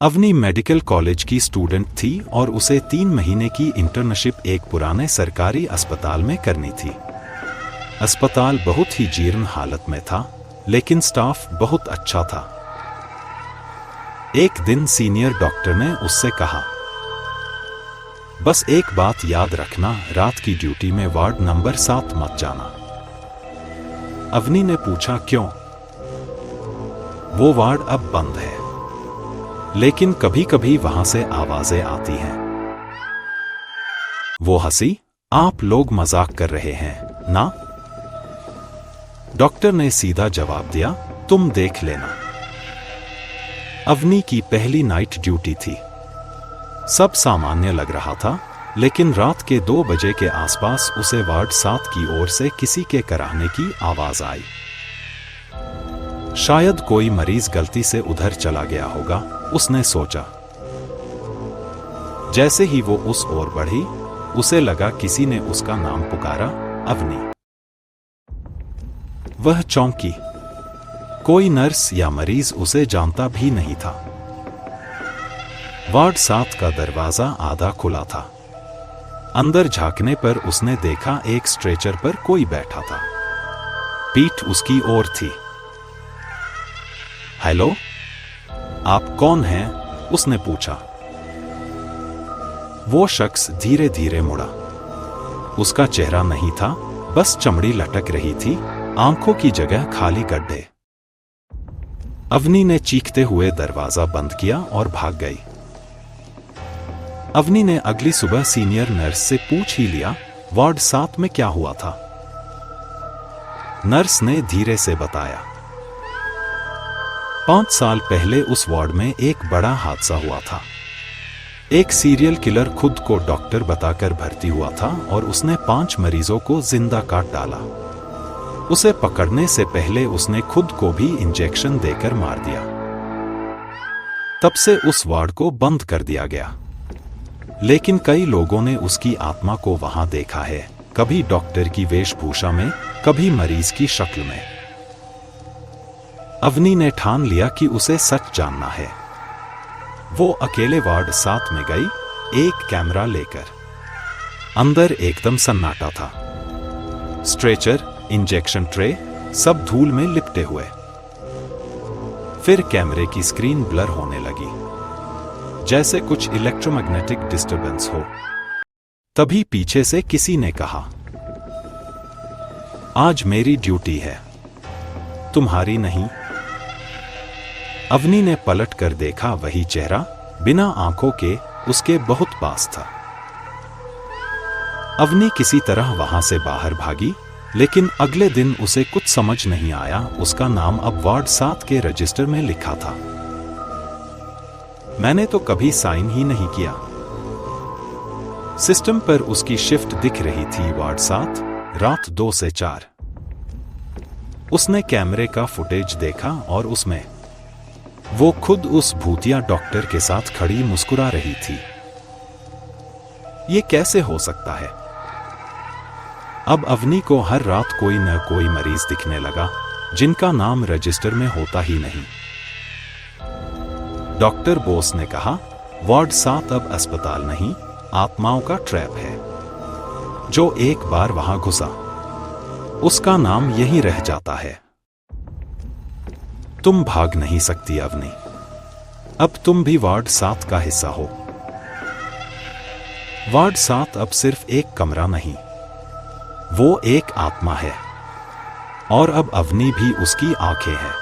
Avani medical college की student थी और उसे 3 महीने की इंटर्नशिप एक पुराने सरकारी अस्पताल में करनी थी। अस्पताल बहुत ही जीर्ण हालत में था, लेकिन स्टाफ बहुत अच्छा था। एक दिन सीनियर डॉक्टर ने उससे कहा, बस एक बात याद रखना, रात की ड्यूटी में वार्ड नंबर 7 मत जाना। अवनी ने पूछा, क्यों? वो वार्ड अब बंद है, लेकिन कभी कभी वहां से आवाजें आती हैं। वो हंसी, आप लोग मजाक कर रहे हैं ना? डॉक्टर ने सीधा जवाब दिया, तुम देख लेना। अवनी की पहली नाइट ड्यूटी थी। सब सामान्य लग रहा था, लेकिन रात के 2 बजे के आसपास उसे वार्ड 7 की ओर से किसी के कराहने की आवाज आई। शायद कोई मरीज गलती से उधर चला गया होगा, उसने सोचा। जैसे ही वो उस ओर बढ़ी, उसे लगा किसी ने उसका नाम पुकारा, अवनी। वह चौंकी। कोई नर्स या मरीज उसे जानता भी नहीं था। वार्ड 7 का दरवाजा आधा खुला था। अंदर झांकने पर उसने देखा एक स्ट्रेचर पर कोई बैठा था। पीठ उसकी ओर थी। हेलो, आप कौन हैं? उसने पूछा। वो शख्स धीरे धीरे मुड़ा। उसका चेहरा नहीं था, बस चमड़ी लटक रही थी, आंखों की जगह खाली गड्ढे। अवनी ने चीखते हुए दरवाजा बंद किया और भाग गई। अवनी ने अगली सुबह सीनियर नर्स से पूछ ही लिया, वार्ड 7 में क्या हुआ था? नर्स ने धीरे से बताया, 5 साल पहले उस वार्ड में एक बड़ा हादसा हुआ था। एक सीरियल किलर खुद को डॉक्टर बताकर भर्ती हुआ था और उसने 5 मरीजों को जिंदा काट डाला। उसे पकड़ने से पहले उसने खुद को भी इंजेक्शन देकर मार दिया। तब से उस वार्ड को बंद कर दिया गया। लेकिन कई लोगों ने उसकी आत्मा को वहां देखा है, कभी डॉक्टर की वेशभूषा में, कभी मरीज की शक्ल में। अवनी ने ठान लिया कि उसे सच जानना है। वो अकेले वार्ड 7 में गई, एक कैमरा लेकर। अंदर एकदम सन्नाटा था। स्ट्रेचर, इंजेक्शन ट्रे, सब धूल में लिपटे हुए। फिर कैमरे की स्क्रीन ब्लर होने लगी, जैसे कुछ इलेक्ट्रोमैग्नेटिक डिस्टरबेंस हो। तभी पीछे से किसी ने कहा, आज मेरी ड्यूटी है, तुम्हारी नहीं। अवनी ने पलट कर देखा, वही चेहरा, बिना आंखों के, उसके बहुत पास था। अवनी किसी तरह वहां से बाहर भागी, लेकिन अगले दिन उसे कुछ समझ नहीं आया। उसका नाम अब वार्ड 7 के रजिस्टर में लिखा था। मैंने तो कभी साइन ही नहीं किया। सिस्टम पर उसकी शिफ्ट दिख रही थी, वार्ड 7, रात 2 से 4। उसने कैमरे का फुटेज देखा और उसमें वो खुद उस भूतिया डॉक्टर के साथ खड़ी मुस्कुरा रही थी। ये कैसे हो सकता है? अब अवनी को हर रात कोई न कोई मरीज दिखने लगा, जिनका नाम रजिस्टर में होता ही नहीं। डॉक्टर बोस ने कहा, वार्ड 7 अब अस्पताल नहीं, आत्माओं का ट्रैप है। जो एक बार वहां घुसा, उसका नाम यहीं रह जाता है। तुम भाग नहीं सकती अवनी। अब तुम भी वार्ड 7 का हिस्सा हो। वार्ड 7 अब सिर्फ एक कमरा नहीं, वो एक आत्मा है। और अब अवनी भी उसकी आंखें हैं।